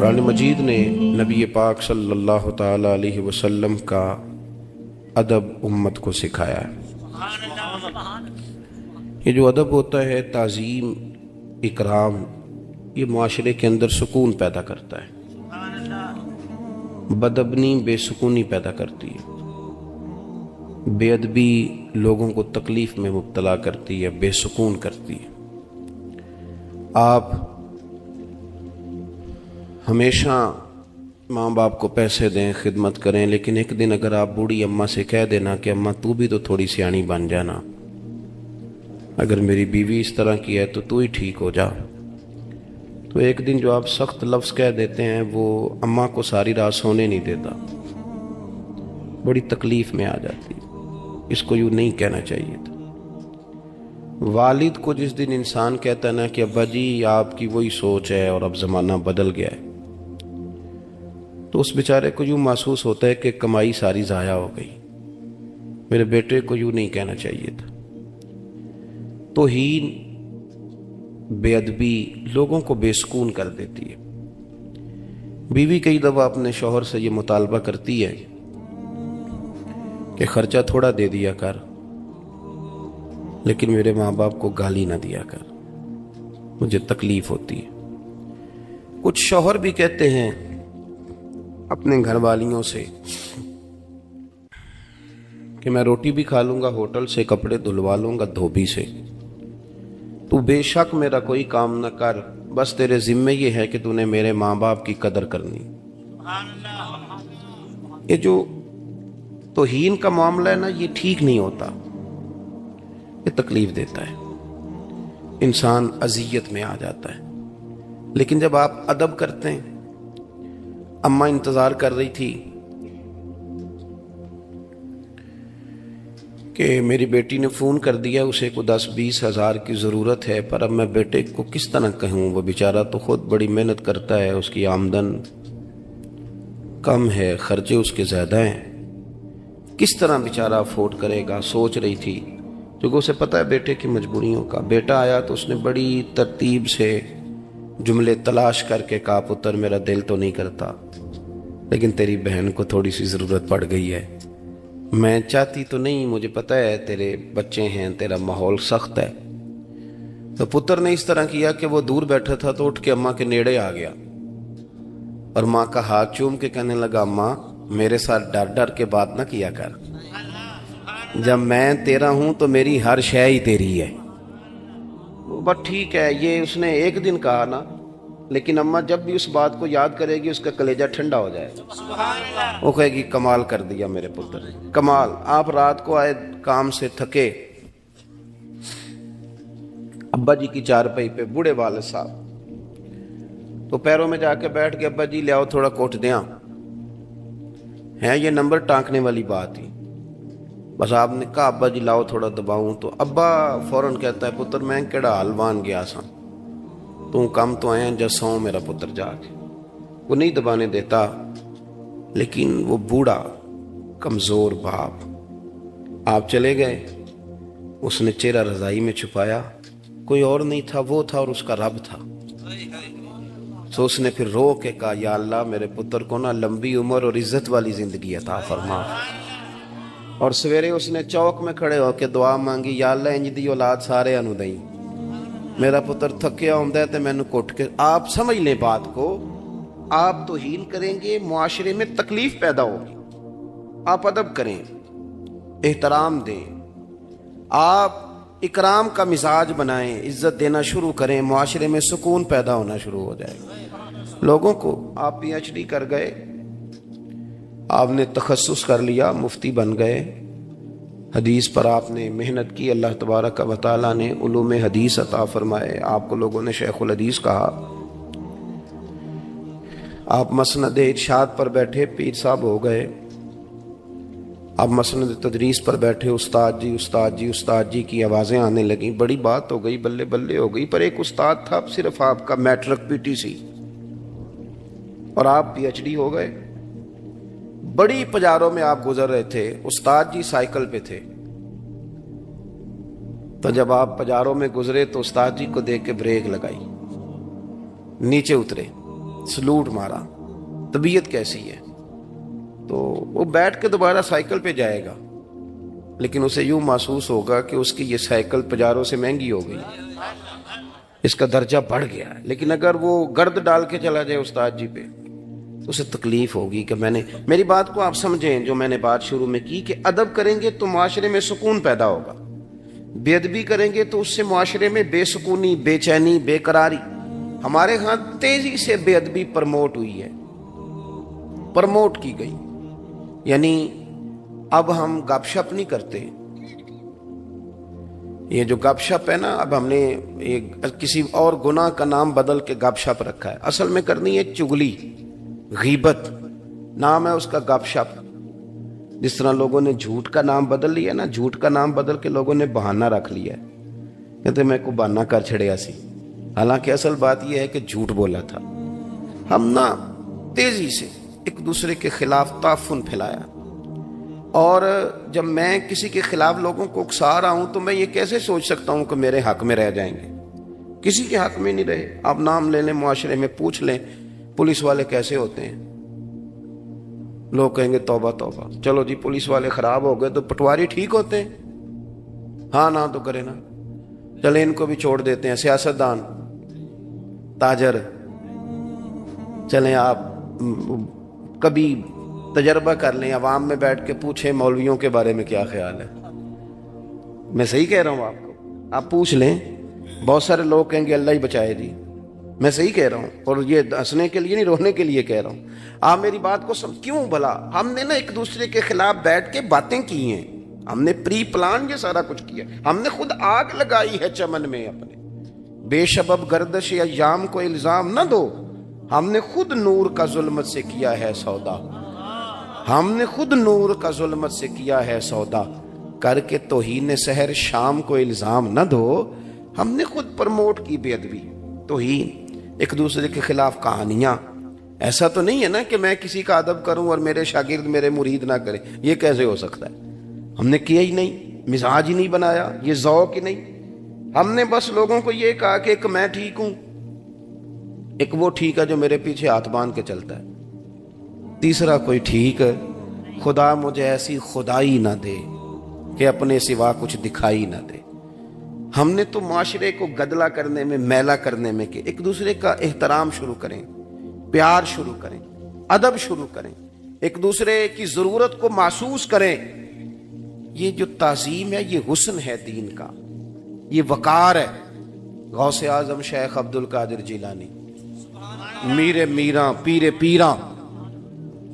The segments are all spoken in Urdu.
قرآن مجید نے نبی پاک صلی اللہ تعالی علیہ وسلم کا ادب امت کو سکھایا ہے۔ یہ جو ادب ہوتا ہے، تعظیم، اکرام، یہ معاشرے کے اندر سکون پیدا کرتا ہے۔ بدبنی بے سکونی پیدا کرتی ہے، بے ادبی لوگوں کو تکلیف میں مبتلا کرتی ہے، بے سکون کرتی ہے۔ آپ ہمیشہ ماں باپ کو پیسے دیں، خدمت کریں، لیکن ایک دن اگر آپ بوڑھی اماں سے کہہ دینا کہ اماں تو بھی تو تھوڑی سیانی بن جانا، اگر میری بیوی اس طرح کی ہے تو ہی ٹھیک ہو جا، تو ایک دن جو آپ سخت لفظ کہہ دیتے ہیں وہ اماں کو ساری رات سونے نہیں دیتا، بڑی تکلیف میں آ جاتی ہے۔ اس کو یوں نہیں کہنا چاہیے تھا۔ والد کو جس دن انسان کہتا ہے نا کہ ابا جی آپ کی وہی سوچ ہے اور اب زمانہ بدل گیا ہے، تو اس بیچارے کو یوں محسوس ہوتا ہے کہ کمائی ساری ضائع ہو گئی۔ میرے بیٹے کو یوں نہیں کہنا چاہیے تھا۔ توہین، بے ادبی لوگوں کو بے سکون کر دیتی ہے۔ بیوی کئی دفعہ اپنے شوہر سے یہ مطالبہ کرتی ہے کہ خرچہ تھوڑا دے دیا کر، لیکن میرے ماں باپ کو گالی نہ دیا کر، مجھے تکلیف ہوتی ہے۔ کچھ شوہر بھی کہتے ہیں اپنے گھر والیوں سے کہ میں روٹی بھی کھا لوں گا ہوٹل سے، کپڑے دھلوا لوں گا دھوبی سے، تو بے شک میرا کوئی کام نہ کر، بس تیرے ذمے یہ ہے کہ تو نے میرے ماں باپ کی قدر کرنی۔ یہ جو توہین کا معاملہ ہے نا، یہ ٹھیک نہیں ہوتا، یہ تکلیف دیتا ہے، انسان اذیت میں آ جاتا ہے۔ لیکن جب آپ ادب کرتے ہیں، اماں انتظار کر رہی تھی کہ میری بیٹی نے فون کر دیا، اسے کو 10-20 ہزار کی ضرورت ہے، پر اب میں بیٹے کو کس طرح کہوں، وہ بیچارہ تو خود بڑی محنت کرتا ہے، اس کی آمدن کم ہے، خرچے اس کے زیادہ ہیں، کس طرح بیچارہ افورڈ کرے گا۔ سوچ رہی تھی، کیونکہ اسے پتہ ہے بیٹے کی مجبوریوں کا۔ بیٹا آیا تو اس نے بڑی ترتیب سے جملے تلاش کر کے کہا، پتر میرا دل تو نہیں کرتا، لیکن تیری بہن کو تھوڑی سی ضرورت پڑ گئی ہے، میں چاہتی تو نہیں، مجھے پتہ ہے تیرے بچے ہیں، تیرا ماحول سخت ہے۔ تو پتر نے اس طرح کیا کہ وہ دور بیٹھا تھا تو اٹھ کے اماں کے نیڑے آ گیا اور ماں کا ہاتھ چوم کے کہنے لگا، اماں میرے ساتھ ڈر ڈر کے بات نہ کیا کر، جب میں تیرا ہوں تو میری ہر شے ہی تیری ہے۔ بس ٹھیک ہے، یہ اس نے ایک دن کہا نا، لیکن اماں جب بھی اس بات کو یاد کرے گی اس کا کلیجہ ٹھنڈا ہو جائے گا، وہ کہے گی کمال کر دیا میرے پتر نے، کمال۔ آپ رات کو آئے کام سے تھکے، ابا جی کی چارپائی پہ بوڑھے والد صاحب تو پیروں میں جا کے بیٹھ کے، ابا جی لے آؤ تھوڑا کوٹ دیاں ہے، یہ نمبر ٹانکنے والی بات ہی۔ بس آپ نے کہا ابا جی لاؤ تھوڑا دباؤں، تو ابا فوراً کہتا ہے، پتر میں کیڑا حلوان گیا سا، تو کم تو آیا جسوں میرا پتر جا کے، وہ نہیں دبانے دیتا۔ لیکن وہ بوڑھا کمزور باپ، آپ چلے گئے، اس نے چہرہ رضائی میں چھپایا، کوئی اور نہیں تھا، وہ تھا اور اس کا رب تھا۔ سو اس نے پھر رو کے کہا، یا اللہ میرے پتر کو نا لمبی عمر اور عزت والی زندگی عطا فرما۔ اور سویرے اس نے چوک میں کھڑے ہو کے دعا مانگی، یا اللہ انج دی اولاد سارے انو دئی، میرا پتر تھکیا ہوندا ہے تے مینوں کٹ کے۔ آپ سمجھ لیں بات کو، آپ توہین کریں گے معاشرے میں تکلیف پیدا ہوگی، آپ ادب کریں، احترام دیں، آپ اکرام کا مزاج بنائیں، عزت دینا شروع کریں، معاشرے میں سکون پیدا ہونا شروع ہو جائے گا۔ لوگوں کو آپ PhD کر گئے، آپ نے تخصص کر لیا، مفتی بن گئے، حدیث پر آپ نے محنت کی، اللہ تبارک و تعالیٰ نے علوم حدیث عطا فرمائے، آپ کو لوگوں نے شیخ الحدیث کہا، آپ مسند ارشاد پر بیٹھے پیر صاحب ہو گئے، آپ مسند تدریس پر بیٹھے استاد جی استاد جی استاد جی کی آوازیں آنے لگیں، بڑی بات ہو گئی، بلے بلے ہو گئی۔ پر ایک استاد تھا صرف آپ کا، میٹرک PTC، اور آپ PhD ہو گئے۔ بڑی پجاروں میں آپ گزر رہے تھے، استاد جی سائیکل پہ تھے، تو جب آپ پجاروں میں گزرے تو استاد جی کو دیکھ کے بریک لگائی، نیچے اترے، سلوٹ مارا، طبیعت کیسی ہے؟ تو وہ بیٹھ کے دوبارہ سائیکل پہ جائے گا، لیکن اسے یوں محسوس ہوگا کہ اس کی یہ سائیکل پجاروں سے مہنگی ہو گئی، اس کا درجہ بڑھ گیا ہے۔ لیکن اگر وہ گرد ڈال کے چلا جائے استاد جی پہ تو اسے تکلیف ہوگی کہ میری بات کو آپ سمجھیں، جو میں نے بات شروع میں کی کہ ادب کریں گے تو معاشرے میں سکون پیدا ہوگا، بے ادبی کریں گے تو اس سے معاشرے میں بے سکونی، بے چینی، بے قراری۔ ہمارے ہاں تیزی سے بے ادبی پرموٹ ہوئی ہے، پرموٹ کی گئی، یعنی اب ہم گپ شپ نہیں کرتے۔ یہ جو گپ شپ ہے نا، اب ہم نے کسی اور گناہ کا نام بدل کے گپ شپ رکھا ہے، اصل میں کرنی ہے چگلی، غیبت، نام ہے اس کا گپ شپ۔ جس طرح لوگوں نے جھوٹ کا نام بدل لیا نا، جھوٹ کا نام بدل کے لوگوں نے بہانہ رکھ لیا ہے، کہتے میں کو بہانہ کر چھڑیا سی، حالانکہ اصل بات یہ ہے کہ جھوٹ بولا تھا۔ ہم نا تیزی سے ایک دوسرے کے خلاف تعفن پھیلایا، اور جب میں کسی کے خلاف لوگوں کو اکسا رہا ہوں تو میں یہ کیسے سوچ سکتا ہوں کہ میرے حق میں رہ جائیں گے؟ کسی کے حق میں نہیں رہے۔ آپ نام لے لیں، معاشرے میں پوچھ لیں پولیس والے کیسے ہوتے ہیں، لوگ کہیں گے توبہ توبہ، چلو جی پولیس والے خراب ہو گئے تو پٹواری ٹھیک ہوتے ہیں؟ ہاں نہ تو کرے نا، چلے ان کو بھی چھوڑ دیتے ہیں، سیاستدان، تاجر، چلیں آپ کبھی تجربہ کر لیں، عوام میں بیٹھ کے پوچھیں مولویوں کے بارے میں کیا خیال ہے۔ میں صحیح کہہ رہا ہوں آپ کو، آپ پوچھ لیں، بہت سارے لوگ کہیں گے اللہ ہی بچائے جی، میں صحیح کہہ رہا ہوں، اور یہ ہنسنے کے لیے نہیں، رونے کے لیے کہہ رہا ہوں۔ آپ میری بات کو کیوں بھلا؟ ہم نے نا ایک دوسرے کے خلاف بیٹھ کے باتیں کی ہیں، ہم نے پری پلان یہ سارا کچھ کیا، ہم نے خود آگ لگائی ہے چمن میں اپنے۔ بے سبب گردش ایام کو الزام نہ دو، ہم نے خود نور کا ظلمت سے کیا ہے سودا، ہم نے خود نور کا ظلمت سے کیا ہے سودا، کر کے توہین سحر شام کو الزام نہ دو، ہم نے خود پرموٹ کی بے ادبی، توہین، ایک دوسرے کے خلاف کہانیاں۔ ایسا تو نہیں ہے نا کہ میں کسی کا ادب کروں اور میرے شاگرد میرے مرید نہ کرے، یہ کیسے ہو سکتا ہے؟ ہم نے کیا ہی نہیں، مزاج ہی نہیں بنایا، یہ ذوق ہی نہیں۔ ہم نے بس لوگوں کو یہ کہا کہ ایک میں ٹھیک ہوں، ایک وہ ٹھیک ہے جو میرے پیچھے ہاتھ باندھ کے چلتا ہے، تیسرا کوئی ٹھیک ہے، خدا مجھے ایسی خدائی نہ دے کہ اپنے سوا کچھ دکھائی نہ دے۔ ہم نے تو معاشرے کو گدلا کرنے میں، میلا کرنے میں، کہ ایک دوسرے کا احترام شروع کریں، پیار شروع کریں، ادب شروع کریں، ایک دوسرے کی ضرورت کو محسوس کریں۔ یہ جو تعظیم ہے، یہ حسن ہے دین کا، یہ وقار ہے۔ غوث اعظم شیخ عبد القادر جیلانی، میر میراں، پیر پیراں،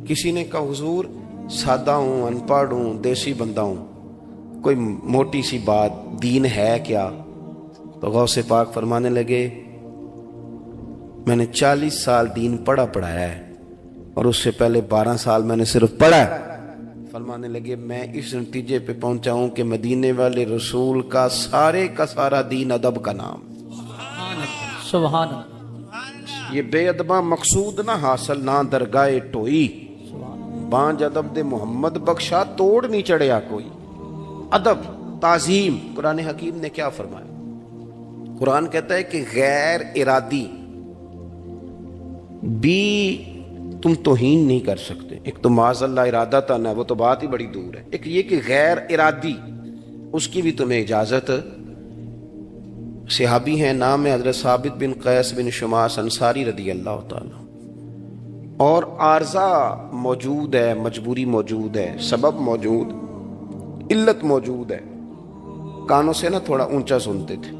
کسی نے کہا حضور سادہ ہوں، ان پڑھ ہوں، دیسی بندہ ہوں، کوئی موٹی سی بات، دین ہے کیا؟ تو غوث پاک فرمانے لگے میں نے 40 سال دین پڑھایا ہے، اور اس سے پہلے 12 سال میں نے صرف پڑھا ہے۔ فرمانے لگے میں اس نتیجے پہ پہنچا ہوں کہ مدینے والے رسول کا سارے کا سارا دین ادب کا نام۔ سبحان اللہ۔ یہ بے ادباں مقصود نہ حاصل، نہ درگاہ ٹوئی، بانج ادب دے محمد بخشا، توڑ نہیں چڑھیا کوئی۔ ادب، تعظیم، قرآن حکیم نے کیا فرمایا؟ قرآن کہتا ہے کہ غیر ارادی بھی تم توہین نہیں کر سکتے۔ ایک تو معاذ اللہ ارادہ تن ہے، وہ تو بات ہی بڑی دور ہے، ایک یہ کہ غیر ارادی، اس کی بھی تمہیں اجازت۔ صحابی ہیں، نام ہے حضرت ثابت بن قیس بن شماس انصاری رضی اللہ تعالی، اور عارضہ موجود ہے، مجبوری موجود ہے، سبب موجود، علت موجود ہے، کانوں سے نا تھوڑا اونچا سنتے تھے،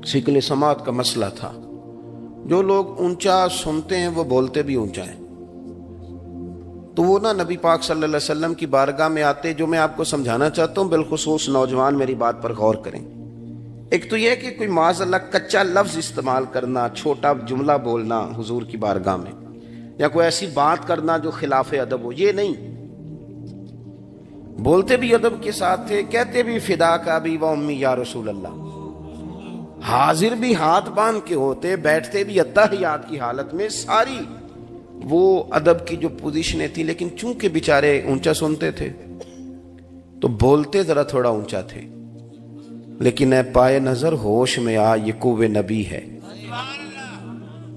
سکل سماعت کا مسئلہ تھا۔ جو لوگ اونچا سنتے ہیں وہ بولتے بھی اونچا ہیں، تو وہ نا نبی پاک صلی اللہ علیہ وسلم کی بارگاہ میں آتے۔ جو میں آپ کو سمجھانا چاہتا ہوں، بالخصوص نوجوان میری بات پر غور کریں۔ ایک تو یہ کہ کوئی معاذ اللہ کچا لفظ استعمال کرنا، چھوٹا جملہ بولنا حضور کی بارگاہ میں، یا کوئی ایسی بات کرنا جو خلاف ادب ہو، یہ نہیں۔ بولتے بھی ادب کے ساتھ تھے، کہتے بھی فدا کا بھی و امی یا رسول اللہ، حاضر بھی ہاتھ باندھ کے ہوتے، بیٹھتے بھی اتحیات کی حالت میں، ساری وہ ادب کی جو پوزیشنیں تھی، لیکن چونکہ بیچارے اونچا سنتے تھے تو بولتے ذرا تھوڑا اونچا تھے۔ لیکن اے پائے نظر ہوش میں آ، یہ کوہ نبی ہے،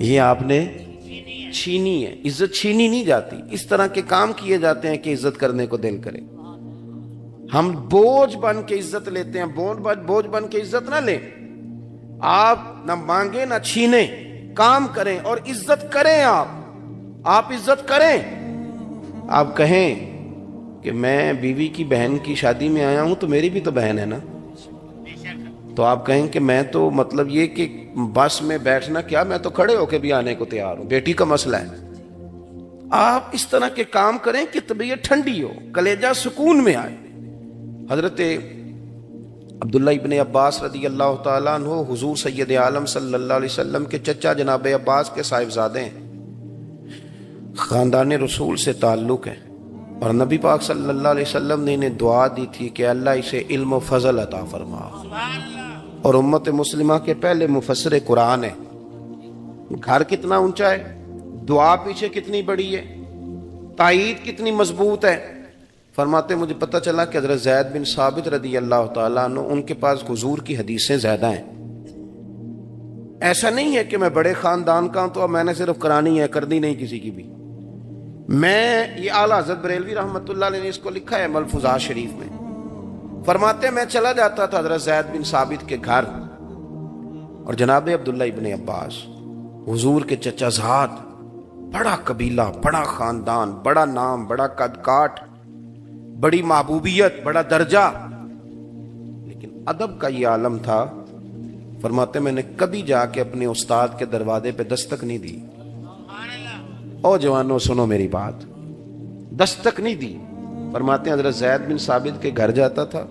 یہ آپ نے چھینی ہے. عزت چھینی نہیں جاتی, اس طرح کے کام کیے جاتے ہیں کہ عزت کرنے کو دل کرے. ہم بوجھ بن کے عزت لیتے ہیں, بوجھ بن کے عزت نہ لیں. آپ نہ مانگیں نہ چھینیں, کام کریں اور عزت کریں. آپ عزت کریں. آپ کہیں کہ میں بیوی کی بہن کی شادی میں آیا ہوں تو میری بھی تو بہن ہے نا, تو آپ کہیں کہ میں تو مطلب یہ کہ بس میں بیٹھنا کیا, میں تو کھڑے ہو کے بھی آنے کو تیار ہوں, بیٹی کا مسئلہ ہے. آپ اس طرح کے کام کریں کہ طبیعت ٹھنڈی ہو, کلیجہ سکون میں آئے. حضرت عبداللہ ابن عباس رضی اللہ تعالیٰ عنہ حضور سید عالم صلی اللہ علیہ وسلم کے چچا جناب عباس کے صاحبزادے ہیں, خاندان رسول سے تعلق ہے, اور نبی پاک صلی اللہ علیہ وسلم نے انہیں دعا دی تھی کہ اللہ اسے علم و فضل عطا فرما, اور امت مسلمہ کے پہلے مفسر قرآن ہے. گھر کتنا اونچا ہے, دعا پیچھے کتنی بڑی ہے, تائید کتنی مضبوط ہے. فرماتے مجھے پتہ چلا کہ حضرت زید بن ثابت رضی اللہ تعالیٰ عنہ ان کے پاس حضور کی حدیثیں زیادہ ہیں. ایسا نہیں ہے کہ میں بڑے خاندان کا ہوں تو اب میں نے صرف کرانی ہے, کرنی نہیں کسی کی بھی. میں یہ اعلیٰ حضرت بریلوی رحمۃ اللہ علیہ نے اس کو لکھا ہے ملفوظات شریف میں. فرماتے میں چلا جاتا تھا حضرت زید بن ثابت کے گھر, اور جناب عبداللہ ابن عباس حضور کے چچا زاد, بڑا قبیلہ, بڑا خاندان, بڑا نام, بڑا قد کاٹ, بڑی محبوبیت, بڑا درجہ, لیکن ادب کا یہ عالم تھا. فرماتے میں نے کبھی جا کے اپنے استاد کے دروازے پہ دستک نہیں دی. او جوانوں سنو میری بات, دستک نہیں دی. فرماتے ہیں حضرت زید بن ثابت کے گھر جاتا تھا,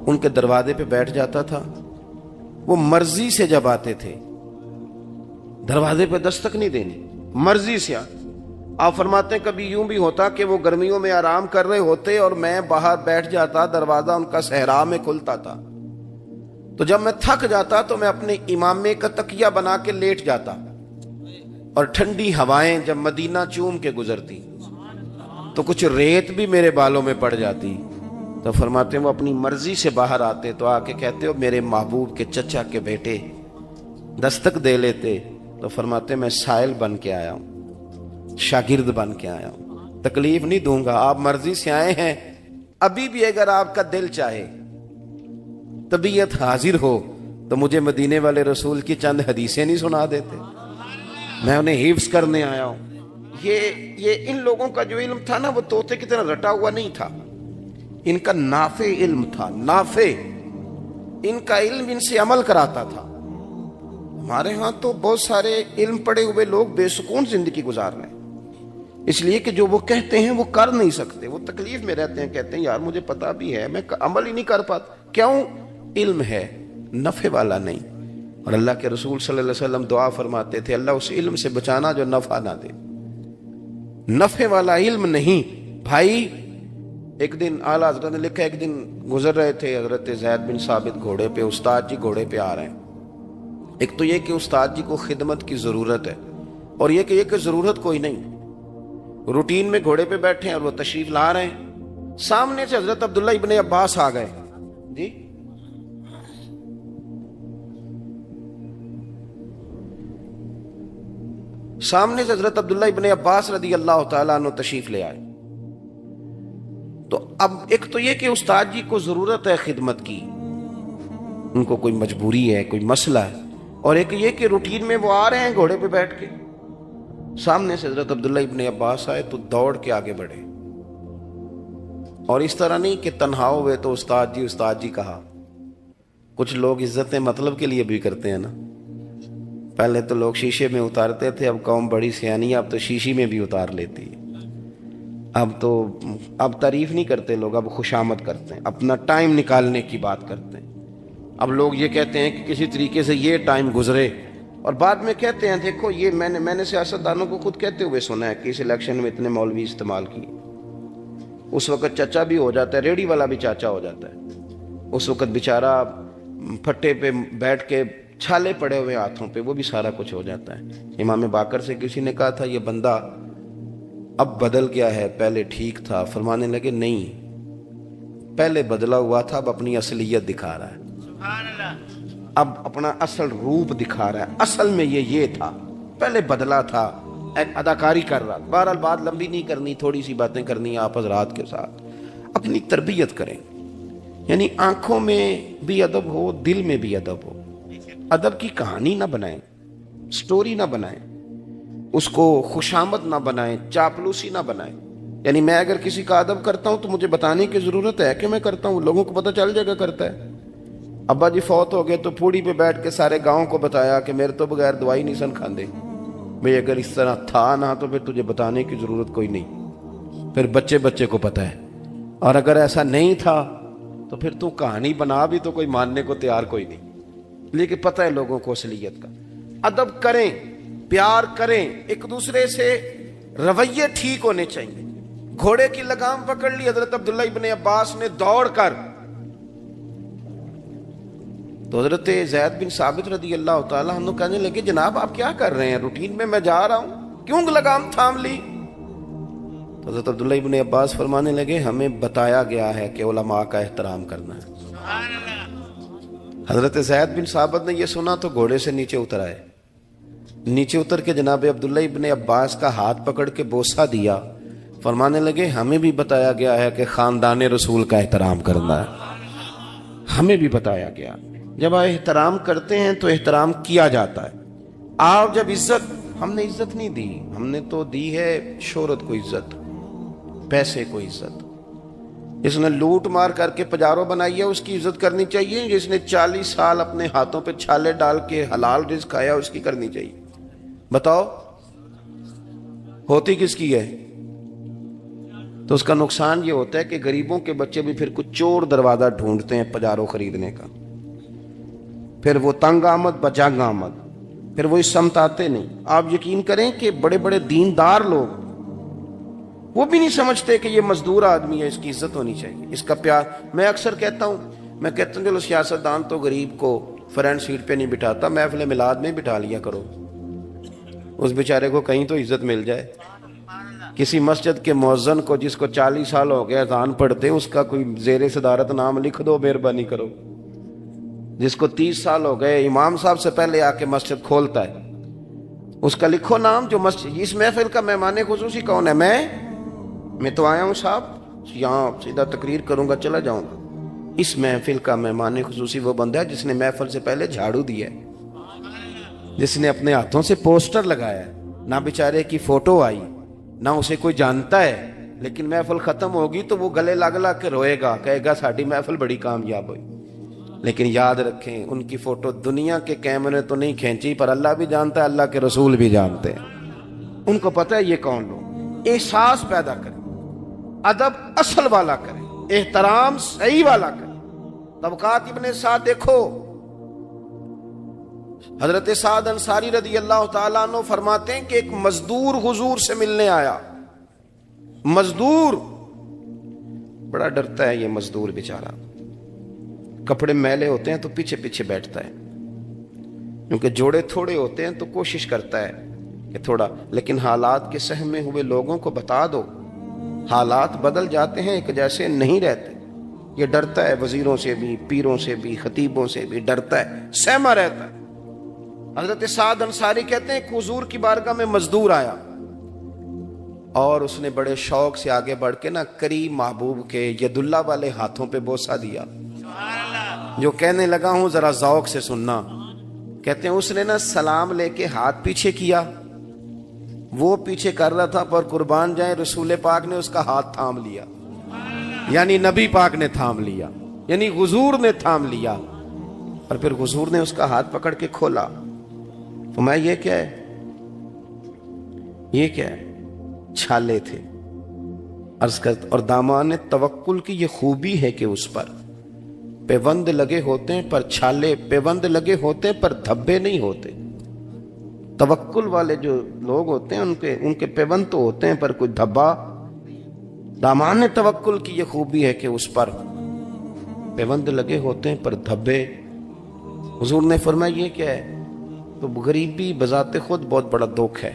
ان کے دروازے پہ بیٹھ جاتا تھا. وہ مرضی سے جب آتے تھے دروازے پہ دستک نہیں دینی, مرضی سے. آپ فرماتے ہیں کبھی یوں بھی ہوتا کہ وہ گرمیوں میں آرام کر رہے ہوتے اور میں باہر بیٹھ جاتا, دروازہ ان کا صحرا میں کھلتا تھا, تو جب میں تھک جاتا تو میں اپنے امامے کا تکیہ بنا کے لیٹ جاتا, اور ٹھنڈی ہوائیں جب مدینہ چوم کے گزرتی تو کچھ ریت بھی میرے بالوں میں پڑ جاتی. تو فرماتے ہیں وہ اپنی مرضی سے باہر آتے تو آ کے کہتے ہو میرے محبوب کے چچا کے بیٹے, دستک دے لیتے. تو فرماتے ہیں میں سائل بن کے آیا ہوں, شاگرد بن کے آیا ہوں, تکلیف نہیں دوں گا, آپ مرضی سے آئے ہیں. ابھی بھی اگر آپ کا دل چاہے, طبیعت حاضر ہو, تو مجھے مدینے والے رسول کی چند حدیثیں نہیں سنا دیتے, میں انہیں حفظ کرنے آیا ہوں. یہ ان لوگوں کا جو علم تھا نا وہ طوطے کی طرح رٹا ہوا نہیں تھا, ان کا نافع علم تھا, نافع. ان کا علم ان سے عمل کراتا تھا. ہمارے ہاں تو بہت سارے علم پڑے ہوئے لوگ بے سکون زندگی گزار رہے ہیں, اس لیے کہ جو وہ کہتے ہیں وہ کر نہیں سکتے, وہ تکلیف میں رہتے ہیں, کہتے ہیں یار مجھے پتا بھی ہے میں عمل ہی نہیں کر پاتا. کیوں؟ علم ہے, نفع والا نہیں. اور اللہ کے رسول صلی اللہ علیہ وسلم دعا فرماتے تھے اللہ اس علم سے بچانا جو نفع نہ دے, نفع والا علم نہیں. بھائی ایک دن اعلیٰ حضرت نے لکھا, ایک دن گزر رہے تھے حضرت زید بن ثابت گھوڑے پہ, استاد جی گھوڑے پہ آ رہے ہیں. ایک تو یہ کہ استاد جی کو خدمت کی ضرورت ہے, اور یہ کہ ضرورت کوئی نہیں, روٹین میں گھوڑے پہ بیٹھے ہیں اور وہ تشریف لا رہے ہیں. سامنے سے حضرت عبداللہ ابن عباس آ گئے. جی سامنے سے حضرت عبداللہ ابن عباس رضی اللہ تعالیٰ عنہ تشریف لے آئے. تو اب ایک تو یہ کہ استاد جی کو ضرورت ہے خدمت کی, ان کو کوئی مجبوری ہے, کوئی مسئلہ ہے, اور ایک یہ کہ روٹین میں وہ آ رہے ہیں گھوڑے پہ بیٹھ کے. سامنے سے حضرت عبداللہ ابن عباس آئے تو دوڑ کے آگے بڑھے, اور اس طرح نہیں کہ تنہا ہوئے تو استاد جی کہا. کچھ لوگ عزتیں مطلب کے لیے بھی کرتے ہیں نا, پہلے تو لوگ شیشے میں اتارتے تھے, اب قوم بڑی سیانی ہے, اب تو شیشی میں بھی اتار لیتی ہے. اب تعریف نہیں کرتے لوگ, اب خوشامد کرتے ہیں, اپنا ٹائم نکالنے کی بات کرتے ہیں. اب لوگ یہ کہتے ہیں کہ کسی طریقے سے یہ ٹائم گزرے, اور بعد میں کہتے ہیں دیکھو یہ میں نے سیاستدانوں کو خود کہتے ہوئے سنا ہے کہ اس الیکشن میں اتنے مولوی استعمال کیے. اس وقت چچا بھی ہو جاتا ہے, ریڑھی والا بھی چاچا ہو جاتا ہے. اس وقت بیچارہ پھٹے پہ بیٹھ کے چھالے پڑے ہوئے ہاتھوں پہ, وہ بھی سارا کچھ ہو جاتا ہے. امام باقر سے کسی نے کہا تھا یہ بندہ اب بدل گیا ہے, پہلے ٹھیک تھا. فرمانے لگے نہیں, پہلے بدلا ہوا تھا, اب اپنی اصلیت دکھا رہا ہے. اب اپنا اصل روپ دکھا رہا ہے. اصل میں یہ تھا, پہلے بدلا تھا, ایک اداکاری کر رہا. بہرحال بات لمبی نہیں کرنی, تھوڑی سی باتیں کرنی آپ حضرات کے ساتھ. اپنی تربیت کریں, یعنی آنکھوں میں بھی ادب ہو, دل میں بھی ادب ہو. ادب کی کہانی نہ بنائیں, سٹوری نہ بنائیں, اس کو خوشامد نہ بنائیں, چاپلوسی نہ بنائیں. یعنی میں اگر کسی کا ادب کرتا ہوں تو مجھے بتانے کی ضرورت ہے کہ میں کرتا ہوں, لوگوں کو پتہ چل جائے گا کرتا ہے. ابا جی فوت ہو گئے تو پھوڑی پہ بیٹھ کے سارے گاؤں کو بتایا کہ میرے تو بغیر دوائی نہیں سن کھاندے. بھئی اگر اس طرح تھا نہ تو پھر تجھے بتانے کی ضرورت کوئی نہیں, پھر بچے بچے کو پتہ ہے. اور اگر ایسا نہیں تھا تو پھر تو کہانی بنا بھی تو کوئی ماننے کو تیار کوئی نہیں, لیکن پتہ ہے لوگوں کو اصلیت کا. ادب کریں, پیار کریں, ایک دوسرے سے رویے ٹھیک ہونے چاہیے. گھوڑے کی لگام پکڑ لی حضرت عبداللہ ابن عباس نے دوڑ کر, تو حضرت زید بن ثابت رضی اللہ تعالیٰ عنہ کہنے لگے جناب آپ کیا کر رہے ہیں, روٹین میں جا رہا ہوں, کیوں لگام تھام لی؟ تو حضرت عبداللہ ابن عباس فرمانے لگے ہمیں بتایا گیا ہے کہ علماء کا احترام کرنا ہے. حضرت زید بن ثابت نے یہ سنا تو گھوڑے سے نیچے اتر آئے. نیچے اتر کے جناب عبداللہ ابن عباس کا ہاتھ پکڑ کے بوسہ دیا. فرمانے لگے ہمیں بھی بتایا گیا ہے کہ خاندان رسول کا احترام کرنا ہے, ہمیں بھی بتایا گیا. جب آپ احترام کرتے ہیں تو احترام کیا جاتا ہے. آپ جب عزت, ہم نے عزت نہیں دی, ہم نے تو دی ہے شہرت کو عزت, پیسے کو عزت. جس نے لوٹ مار کر کے پجاروں بنائی ہے اس کی عزت کرنی چاہیے, جس نے 40 سال اپنے ہاتھوں پہ چھالے ڈال کے حلال رزق کھایا اس کی کرنی چاہیے. بتاؤ ہوتی کس کی ہے؟ تو اس کا نقصان یہ ہوتا ہے کہ غریبوں کے بچے بھی پھر کچھ چور دروازہ ڈھونڈتے ہیں پجاروں خریدنے کا, پھر وہ تنگ آمد بجنگ آمد, پھر وہ اس سمت آتے نہیں. آپ یقین کریں کہ بڑے بڑے دیندار لوگ وہ بھی نہیں سمجھتے کہ یہ مزدور آدمی ہے, اس کی عزت ہونی چاہیے, اس کا پیار. میں اکثر کہتا ہوں چلو سیاستدان تو غریب کو فرنٹ سیٹ پہ نہیں بٹھاتا, محفل میلاد میں بٹھا لیا کرو, اس بیچارے کو کہیں تو عزت مل جائے. کسی مسجد کے مؤذن کو جس کو 40 سال ہو گئے اذان پڑھتے, اس کا کوئی زیر صدارت نام لکھ دو, مہربانی کرو. جس کو 30 سال ہو گئے امام صاحب سے پہلے آ کے مسجد کھولتا ہے, اس کا لکھو نام. جو مسجد, اس محفل کا مہمان خصوصی کون ہے؟ میں تو آیا ہوں صاحب, یہاں سیدھا تقریر کروں گا چلا جاؤں گا. اس محفل کا مہمان خصوصی وہ بندہ ہے جس نے محفل سے پہلے جھاڑو دیا ہے, جس نے اپنے ہاتھوں سے پوسٹر لگایا ہے. نہ بیچارے کی فوٹو آئی, نہ اسے کوئی جانتا ہے, لیکن محفل ختم ہوگی تو وہ گلے لگ لگ کے روئے گا, کہے گا ساڈی محفل بڑی کامیاب ہوئی. لیکن یاد رکھیں ان کی فوٹو دنیا کے کیمرے تو نہیں کھینچی, پر اللہ بھی جانتا ہے, اللہ کے رسول بھی جانتے ہیں, ان کو پتہ ہے یہ کون لوگ. احساس پیدا کریں, ادب اصل والا کریں, احترام صحیح والا کریں. طبقات ابن سعد دیکھو, حضرت سعد انصاری رضی اللہ تعالیٰ عنہ فرماتے ہیں کہ ایک مزدور حضور سے ملنے آیا. مزدور بڑا ڈرتا ہے, یہ مزدور بیچارہ, کپڑے میلے ہوتے ہیں تو پیچھے پیچھے بیٹھتا ہے, کیونکہ جوڑے تھوڑے ہوتے ہیں تو کوشش کرتا ہے کہ تھوڑا, لیکن حالات کے سہمے ہوئے لوگوں کو بتا دو, حالات بدل جاتے ہیں, ایک جیسے نہیں رہتے. یہ ڈرتا ہے وزیروں سے بھی, پیروں سے بھی, خطیبوں سے بھی ڈرتا ہے, سہما رہتا ہے. حضرت سعد انصاری کہتے ہیں کہ حضور کی بارگاہ میں مزدور آیا اور اس نے بڑے شوق سے آگے بڑھ کے کریم محبوب کے ید اللہ والے ہاتھوں پہ بوسہ دیا. جو کہنے لگا ہوں ذرا ذوق سے سننا. کہتے ہیں اس نے سلام لے کے ہاتھ پیچھے کیا, وہ پیچھے کر رہا تھا, پر قربان جائیں رسول پاک نے اس کا ہاتھ تھام لیا, یعنی نبی پاک نے تھام لیا, یعنی حضور نے تھام لیا. اور پھر حضور نے اس کا ہاتھ پکڑ کے کھولا. تو میں یہ کیا ہے, یہ کیا ہے؟ چھالے تھے. عرض کرتا, اور دامان توکل کی یہ خوبی ہے کہ اس پر پیوند لگے ہوتے ہیں پر چھالے, پیوند لگے ہوتے ہیں پر دھبے نہیں ہوتے. توکل والے جو لوگ ہوتے ہیں ان کے پیوند تو ہوتے ہیں پر کوئی دھبا. دامان توکل کی یہ خوبی ہے کہ اس پر پیوند لگے ہوتے ہیں پر دھبے. حضور نے فرمایا یہ کیا ہے؟ تو غریبی بذات خود بہت بڑا دکھ ہے.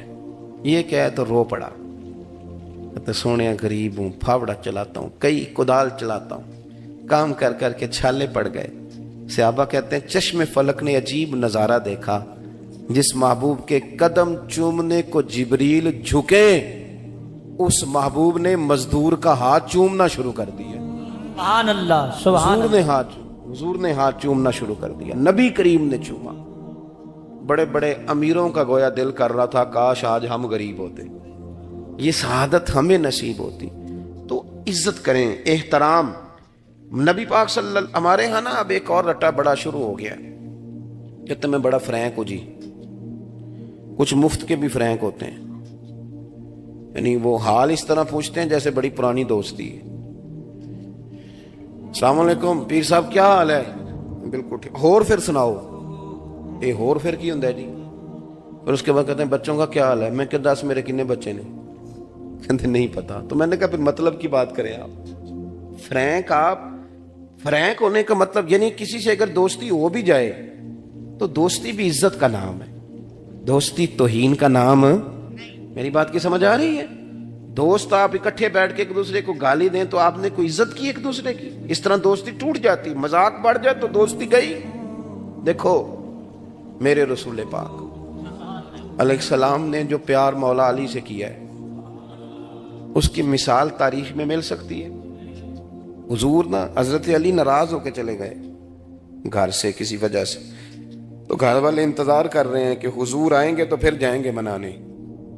یہ کیا ہے؟ تو رو پڑا. کہتے سونے غریب ہوں, پھاوڑا چلاتا ہوں, کئی کدال چلاتا ہوں, کام کر کر کے چھالے پڑ گئے. صحابہ کہتے ہیں چشم فلک نے عجیب نظارہ دیکھا، جس محبوب کے قدم چومنے کو جبریل جھکے اس محبوب نے مزدور کا ہاتھ چومنا شروع کر دیا۔ سبحان اللہ، سبحان اللہ۔ حضور نے ہاتھ چومنا شروع کر دیا، نبی کریم نے چوما۔ بڑے بڑے امیروں کا گویا دل کر رہا تھا کاش آج ہم غریب ہوتے، یہ سعادت ہمیں نصیب ہوتی۔ تو عزت کریں، احترام۔ نبی پاک صلی اللہ ہمارے ہاں نا اب ایک اور رٹا بڑا شروع ہو گیا، کہتے میں بڑا فرینک ہوں جی، کچھ مفت کے بھی فرینک ہوتے ہیں، یعنی وہ حال اس طرح پوچھتے ہیں جیسے بڑی پرانی دوستی ہے۔ السلام علیکم پیر صاحب کیا حال ہے؟ بالکل ٹھیک، ہور پھر سناؤ۔ یہ ہور پھر کی ہوں جی؟ پھر اس کے بعد کہتے ہیں بچوں کا کیا حال ہے؟ میں کہ 10 میرے کتنے بچے نے؟ کہتے نہیں پتا۔ تو میں نے کہا پھر مطلب کی بات کریں آپ فرینک، آپ فرینک ہونے کا مطلب یعنی کسی سے اگر دوستی ہو بھی جائے تو دوستی بھی عزت کا نام ہے، دوستی توہین کا نام۔ میری بات کی سمجھ آ رہی ہے؟ دوست آپ اکٹھے بیٹھ کے ایک دوسرے کو گالی دیں تو آپ نے کوئی عزت کی ایک دوسرے کی؟ اس طرح دوستی ٹوٹ جاتی، مذاق بڑھ جائے تو دوستی گئی۔ دیکھو میرے رسول پاک علیہ السلام نے جو پیار مولا علی سے کیا ہے اس کی مثال تاریخ میں مل سکتی ہے؟ حضور نا حضرت علی ناراض ہو کے چلے گئے گھر سے کسی وجہ سے، تو گھر والے انتظار کر رہے ہیں کہ حضور آئیں گے تو پھر جائیں گے منانے۔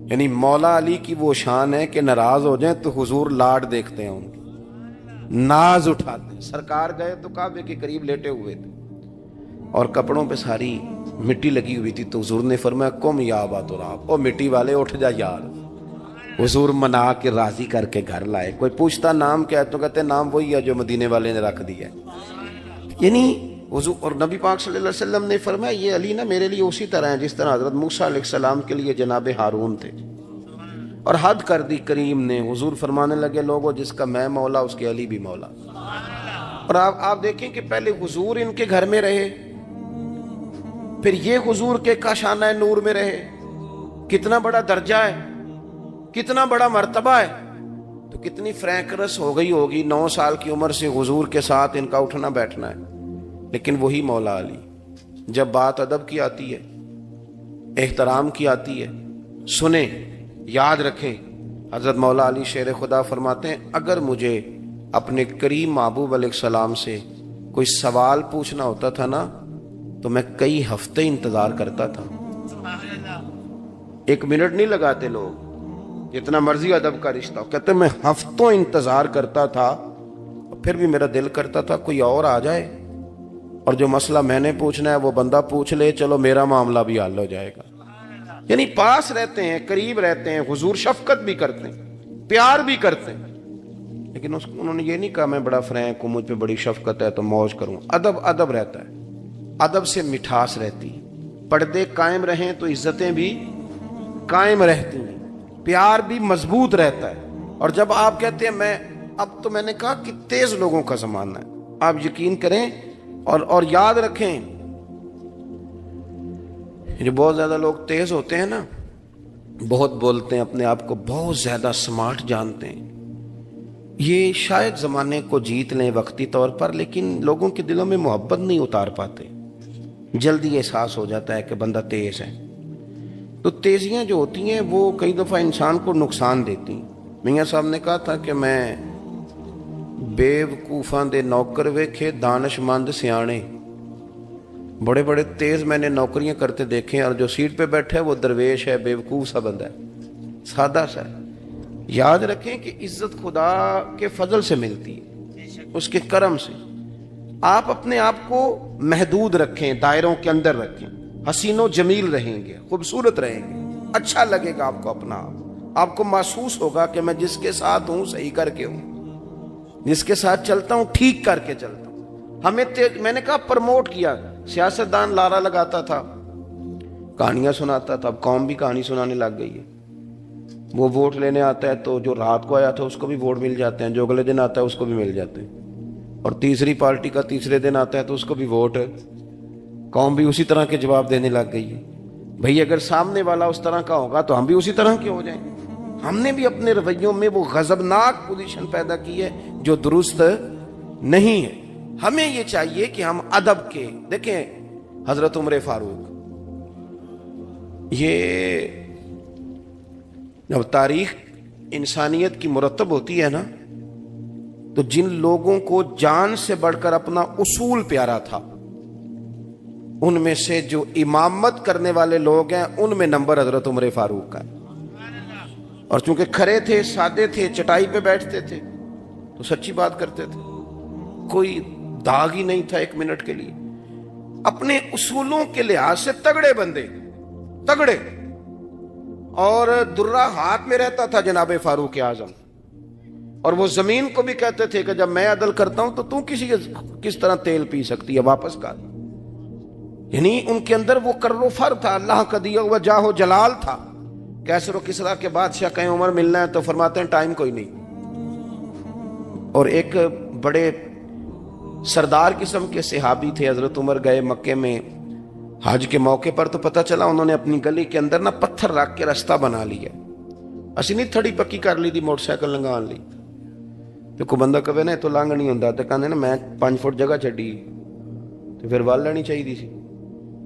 یعنی مولا علی کی وہ شان ہے کہ ناراض ہو جائیں تو حضور لاڈ دیکھتے ہیں، ان کی ناز اٹھاتے ہیں۔ سرکار گئے تو کعبے کے قریب لیٹے ہوئے تھے اور کپڑوں پہ ساری مٹی لگی ہوئی تھی، تو حضور نے فرمایا قم یا ابا تراب، او مٹی والے اٹھ جا یار۔ حضور منا کے راضی کر کے گھر لائے۔ کوئی پوچھتا نام کیا ہے تو کہتے نام وہی ہے جو مدینے والے نے رکھ دیا ہے۔ یعنی حضور اور نبی پاک صلی اللہ علیہ وسلم نے فرمایا یہ علی نا میرے لیے اسی طرح ہے جس طرح حضرت موسیٰ علیہ السلام کے لیے جناب ہارون تھے، اور حد کر دی کریم نے۔ حضور فرمانے لگے لوگوں جس کا میں مولا اس کے علی بھی مولا۔ اور آپ دیکھیں کہ پہلے حضور ان کے گھر میں رہے، پھر یہ حضور کے کاشانہ نور میں رہے، کتنا بڑا درجہ ہے، کتنا بڑا مرتبہ ہے۔ تو کتنی فرینکنس ہو گئی ہوگی، 9 سال کی عمر سے حضور کے ساتھ ان کا اٹھنا بیٹھنا ہے، لیکن وہی مولا علی۔ جب بات ادب کی آتی ہے، احترام کی آتی ہے، سنیں، یاد رکھیں۔ حضرت مولا علی شیر خدا فرماتے ہیں اگر مجھے اپنے کریم محبوب علیہ السلام سے کوئی سوال پوچھنا ہوتا تھا نا تو میں کئی ہفتے انتظار کرتا تھا۔ 1 منٹ نہیں لگاتے لوگ، جتنا مرضی ادب کا رشتہ ہو، کہتے میں ہفتوں انتظار کرتا تھا، پھر بھی میرا دل کرتا تھا کوئی اور آ جائے اور جو مسئلہ میں نے پوچھنا ہے وہ بندہ پوچھ لے، چلو میرا معاملہ بھی حل ہو جائے گا۔ یعنی پاس رہتے ہیں، قریب رہتے ہیں، حضور شفقت بھی کرتے ہیں، پیار بھی کرتے ہیں، لیکن انہوں نے یہ نہیں کہا میں بڑا فرینک ہوں، مجھ پہ بڑی شفقت ہے تو موج کروں۔ ادب رہتا ہے، ادب سے مٹھاس رہتی ہے، پردے قائم رہیں تو عزتیں بھی قائم رہتی ہیں، پیار بھی مضبوط رہتا ہے۔ اور جب آپ کہتے ہیں اب تو میں نے کہا کہ تیز لوگوں کا زمانہ ہے، آپ یقین کریں اور یاد رکھیں جو بہت زیادہ لوگ تیز ہوتے ہیں نا، بہت بولتے ہیں، اپنے آپ کو بہت زیادہ سمارٹ جانتے ہیں، یہ شاید زمانے کو جیت لیں وقتی طور پر، لیکن لوگوں کے دلوں میں محبت نہیں اتار پاتے، جلدی احساس ہو جاتا ہے کہ بندہ تیز ہے۔ تو تیزیاں جو ہوتی ہیں وہ کئی دفعہ انسان کو نقصان دیتی ہیں۔ میاں صاحب نے کہا تھا کہ میں بیوقوفاں دے نوکر ویکھے دانش مند سیانے، بڑے بڑے تیز میں نے نوکریاں کرتے دیکھے، اور جو سیٹ پہ بیٹھے وہ درویش ہے، بیوقوف سا بندہ ہے، سادہ سا ہے۔ یاد رکھیں کہ عزت خدا کے فضل سے ملتی ہے، اس کے کرم سے۔ آپ اپنے آپ کو محدود رکھیں، دائروں کے اندر رکھیں، حسین و جمیل رہیں گے، خوبصورت رہیں گے، اچھا لگے گا آپ کو اپنا آپ کو محسوس ہوگا کہ میں جس کے ساتھ ہوں صحیح کر کے ہوں، جس کے ساتھ چلتا ہوں ٹھیک کر کے چلتا ہوں۔ ہمیں میں نے کہا پرموٹ کیا، سیاستدان لارا لگاتا تھا، کہانیاں سناتا تھا، اب قوم بھی کہانی سنانے لگ گئی ہے۔ وہ ووٹ لینے آتا ہے تو جو رات کو آیا تھا اس کو بھی ووٹ مل جاتے ہیں، جو اگلے دن آتا ہے اس کو بھی مل جاتے ہیں، اور تیسری پارٹی کا تیسرے دن آتا ہے تو اس کو بھی ووٹ۔ قوم بھی اسی طرح کے جواب دینے لگ گئی ہے۔ بھئی اگر سامنے والا اس طرح کا ہوگا تو ہم بھی اسی طرح کے ہو جائیں۔ ہم نے بھی اپنے رویوں میں وہ غضبناک پوزیشن پیدا کی ہے جو درست نہیں ہے۔ ہمیں یہ چاہیے کہ ہم ادب کے، دیکھیں حضرت عمر فاروق، یہ جب تاریخ انسانیت کی مرتب ہوتی ہے نا، تو جن لوگوں کو جان سے بڑھ کر اپنا اصول پیارا تھا، ان میں سے جو امامت کرنے والے لوگ ہیں ان میں نمبر حضرت عمر فاروق کا ہے۔ اور چونکہ کھڑے تھے، سادے تھے، چٹائی پہ بیٹھتے تھے تو سچی بات کرتے تھے، کوئی داغ ہی نہیں تھا ایک منٹ کے لیے، اپنے اصولوں کے لحاظ سے تگڑے بندے، تگڑے، اور درہ ہاتھ میں رہتا تھا جناب فاروق اعظم، اور وہ زمین کو بھی کہتے تھے کہ جب میں عدل کرتا ہوں تو کسی کے کس طرح تیل پی سکتی ہے، واپس کر۔ یعنی ان کے اندر وہ کر و فر تھا، اللہ کا دیا ہوا جاہ و جلال تھا۔ کیسر و کسرا کے بادشاہ کہیں عمر ملنا ہے تو فرماتے ہیں ٹائم کوئی نہیں۔ اور ایک بڑے سردار قسم کے صحابی تھے، حضرت عمر گئے مکے میں حج کے موقع پر، تو پتہ چلا انہوں نے اپنی گلی کے اندر نا پتھر رکھ کے رستہ بنا لیا، اسی نہیں تھڑی پکی کر لی دی، موٹر سائیکل لنگان لی۔ تو کوئی بندہ کہے نا تو لنگ نہیں ہوندا، تو کہندے نا میں 5 فٹ جگہ چڈی تو پھر وال لینی چاہیے سی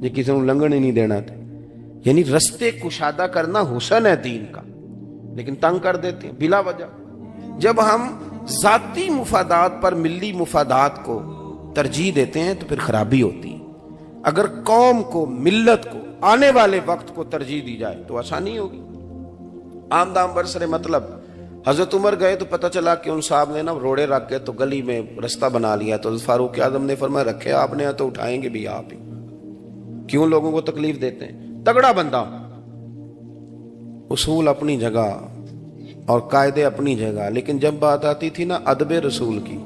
جی کسی کو لنگن ہی نہیں دینا تھا۔ یعنی رستے کشادہ کرنا حسن ہے دین کا، لیکن تنگ کر دیتے ہیں بلا وجہ۔ جب ہم ذاتی مفادات پر ملی مفادات کو ترجیح دیتے ہیں تو پھر خرابی ہوتی ہے۔ اگر قوم کو، ملت کو، آنے والے وقت کو ترجیح دی جائے تو آسانی ہوگی۔ آمدام برسر مطلب حضرت عمر گئے تو پتہ چلا کہ ان صاحب نے نا روڑے رکھ کے تو گلی میں رستہ بنا لیا، تو فاروق اعظم نے فرمایا رکھے آپ نے تو اٹھائیں گے بھی آپ ہی، کیوں لوگوں کو تکلیف دیتے ہیں؟ تگڑا بندہ، اصول اپنی جگہ اور قاعدے اپنی جگہ، لیکن جب بات آتی تھی نا ادب رسول کی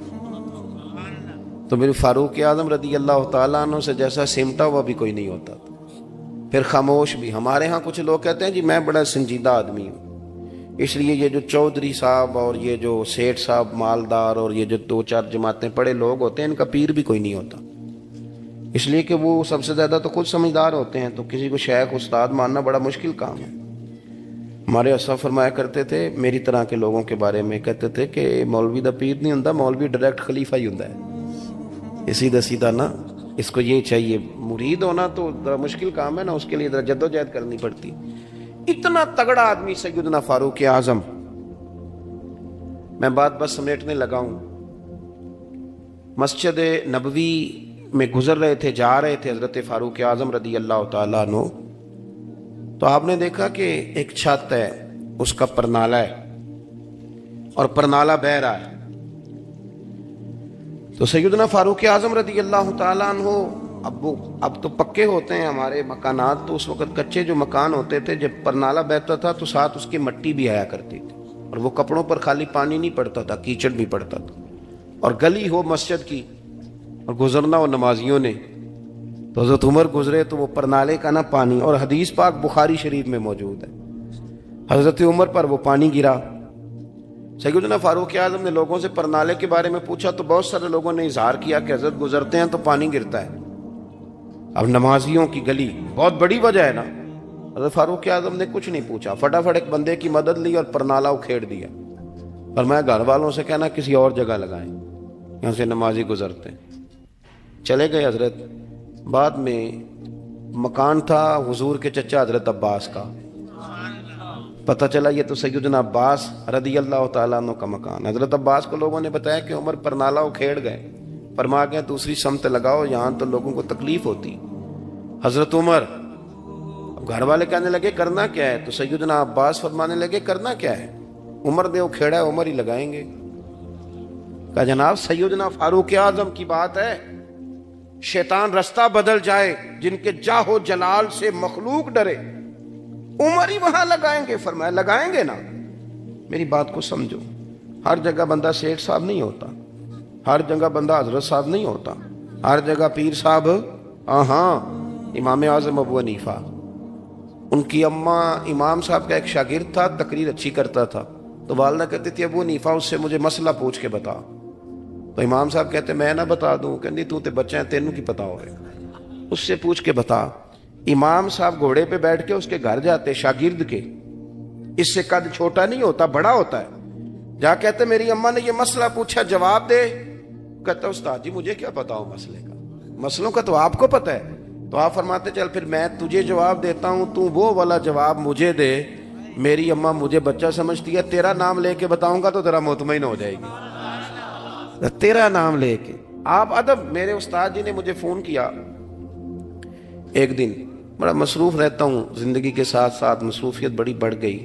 تو میرے فاروق اعظم رضی اللہ تعالیٰ عنہ سے جیسا سمٹا ہوا بھی کوئی نہیں ہوتا تھا۔ پھر خاموش بھی، ہمارے ہاں کچھ لوگ کہتے ہیں جی میں بڑا سنجیدہ آدمی ہوں، اس لیے یہ جو چودھری صاحب اور یہ جو سیٹھ صاحب مالدار اور یہ جو 2-4 جماعتیں پڑھے لوگ ہوتے ہیں ان کا پیر بھی کوئی نہیں ہوتا، اس لیے کہ وہ سب سے زیادہ تو خود سمجھدار ہوتے ہیں، تو کسی کو شیخ استاد ماننا بڑا مشکل کام ہے۔ ہمارے اساں فرمایا کرتے تھے میری طرح کے لوگوں کے بارے میں، کہتے تھے کہ مولوی دا پیر نہیں ہوندا، مولوی ڈائریکٹ خلیفہ ہی ہوندا ہے۔ یہ سیدھا سیدھا نا، اس کو یہ چاہیے، مرید ہونا تو ذرا مشکل کام ہے نا، اس کے لیے ذرا جدوجہد کرنی پڑتی۔ اتنا تگڑا آدمی سیدنا فاروق اعظم۔ میں بات بس سمیٹنے لگا ہوں۔ مسجد نبوی میں گزر رہے تھے، جا رہے تھے حضرت فاروق اعظم رضی اللہ تعالیٰ عنہ، تو آپ نے دیکھا کہ ایک چھت ہے، اس کا پرنالہ ہے اور پرنالہ بہہ رہا ہے۔ تو سیدنا فاروق اعظم رضی اللہ تعالیٰ عنہ، اب تو پکے ہوتے ہیں ہمارے مکانات، تو اس وقت کچے جو مکان ہوتے تھے جب پرنالہ بہتا تھا تو ساتھ اس کی مٹی بھی آیا کرتی تھی، اور وہ کپڑوں پر خالی پانی نہیں پڑتا تھا، کیچڑ بھی پڑتا تھا، اور گلی ہو مسجد کی اور گزرنا ہو نمازیوں نے، تو حضرت عمر گزرے تو وہ پرنالے کا نا پانی، اور حدیث پاک بخاری شریف میں موجود ہے، حضرت عمر پر وہ پانی گرا۔ سیدنا فاروق اعظم نے لوگوں سے پرنالے کے بارے میں پوچھا تو بہت سارے لوگوں نے اظہار کیا کہ حضرت گزرتے ہیں تو پانی گرتا ہے۔ اب نمازیوں کی گلی بہت بڑی وجہ ہے نا، حضرت فاروق اعظم نے کچھ نہیں پوچھا، فٹافٹ ایک بندے کی مدد لی اور پرنالہ اکھیڑ دیا، فرمایا گھر والوں سے کہنا کسی اور جگہ لگائیں، یہاں سے نمازی گزرتے ہیں۔ چلے گئے حضرت۔ بعد میں مکان تھا حضور کے چچا حضرت عباس کا، پتہ چلا یہ تو سیدنا عباس رضی اللہ تعالیٰ عنہ کا مکان۔ حضرت عباس کو لوگوں نے بتایا کہ عمر پرنالہ اکھیڑ گئے، فرما گئے دوسری سمت لگاؤ، یہاں تو لوگوں کو تکلیف ہوتی۔ حضرت عمر، گھر والے کہنے لگے کرنا کیا ہے، تو سیدنا عباس فرمانے لگے کرنا کیا ہے، عمر نے اکھیڑا ہے عمر ہی لگائیں گے۔ کہا جناب سیدنا فاروق اعظم کی بات ہے، شیطان رستہ بدل جائے، جن کے جاہ و جلال سے مخلوق ڈرے، عمر ہی وہاں لگائیں گے۔ فرمایا لگائیں گے نا، میری بات کو سمجھو، ہر جگہ بندہ سیٹھ صاحب نہیں ہوتا، ہر جگہ بندہ حضرت صاحب نہیں ہوتا، ہر جگہ پیر صاحب۔ ہاں امام اعظم ابو حنیفہ، ان کی اماں امام صاحب کا ایک شاگرد تھا، تقریر اچھی کرتا تھا، تو والدہ کہتی تھی ابو حنیفہ اس سے مجھے مسئلہ پوچھ کے بتا، تو امام صاحب کہتے میں نہ بتا دوں، کہتی تو تے بچہ ہے تینوں کی پتا ہوئے، اس سے پوچھ کے بتا۔ امام صاحب گھوڑے پہ بیٹھ کے اس کے گھر جاتے، شاگرد کے، اس سے قد چھوٹا نہیں ہوتا، بڑا ہوتا ہے، جا کہتے میری اماں نے یہ مسئلہ پوچھا، جواب دے۔ کہتا ہے استاد جی مجھے کیا پتا ہو مسئلے کا، مسئلوں کا تو آپ کو پتا ہے. تو آپ فرماتے چل پھر میں تجھے جواب دیتا ہوں، تو وہ والا جواب مجھے دے. میری اماں مجھے بچہ سمجھتی ہے، تیرا نام لے کے بتاؤں گا تو ذرا مطمئن ہو جائے گی. تیرا نام لے کے آپ ادب. میرے استاد جی نے مجھے فون کیا ایک دن، بڑا مصروف رہتا ہوں زندگی کے ساتھ ساتھ، مصروفیت بڑی بڑھ گئی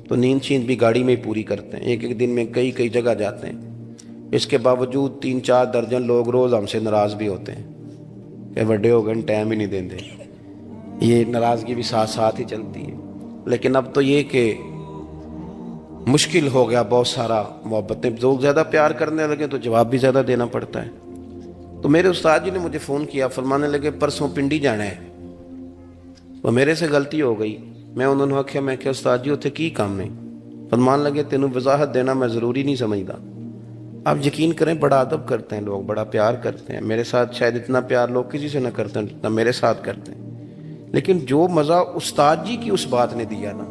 تو نیند شیند بھی گاڑی میں ہی پوری کرتے ہیں. ایک ایک دن میں کئی جگہ جاتے ہیں. اس کے باوجود 3-4 درجن لوگ روز ہم سے ناراض بھی ہوتے ہیں کہ بڑے ہو گئے ٹائم ہی نہیں دیں دے. یہ ناراضگی بھی ساتھ ساتھ ہی چلتی ہے. لیکن اب تو یہ کہ مشکل ہو گیا بہت سارا. محبتیں لوگ زیادہ پیار کرنے لگے تو جواب بھی زیادہ دینا پڑتا ہے. تو میرے استاد جی نے مجھے فون کیا، فرمانے لگے پرسوں پنڈی جانا ہے. وہ میرے سے غلطی ہو گئی. میں انہوں نے آخیا، میں کہ استاد جی اتنے کی کام ہے؟ فرمان لگے تینوں وضاحت دینا میں ضروری نہیں سمجھتا. آپ یقین کریں بڑا ادب کرتے ہیں لوگ، بڑا پیار کرتے ہیں. میرے ساتھ شاید اتنا پیار لوگ کسی سے نہ کرتے ہیں جتنا میرے ساتھ کرتے ہیں. لیکن جو مزہ استاد جی کی اس بات نے دیا نا،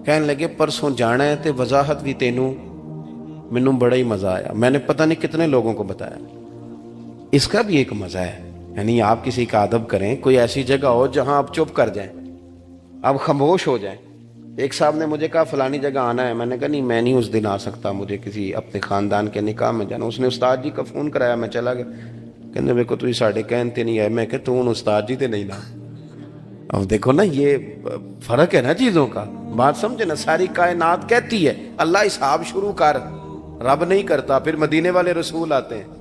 کہنے لگے پرسوں جانا ہے تے وضاحت بھی تینوں. مینوں بڑا ہی مزہ آیا. میں نے پتہ نہیں کتنے لوگوں کو بتایا. اس کا بھی ایک مزہ ہے، یعنی آپ کسی کا ادب کریں، کوئی ایسی جگہ ہو جہاں آپ چپ کر جائیں، آپ خاموش ہو جائیں. ایک صاحب نے مجھے کہا فلانی جگہ آنا ہے. میں نے کہا نہیں میں نہیں اس دن آ سکتا، مجھے کسی اپنے خاندان کے نکاح میں جانا. اس نے استاد جی کا فون کرایا، میں چلا گیا. کہنے میرے کو تو ساڑھے کہتے نہیں ہے. میں کہ تو استاد جی تے نہیں نا. اب دیکھو نا یہ فرق ہے نا چیزوں کا. بات سمجھے نا. ساری کائنات کہتی ہے اللہ حساب شروع کر، رب نہیں کرتا. پھر مدینے والے رسول آتے ہیں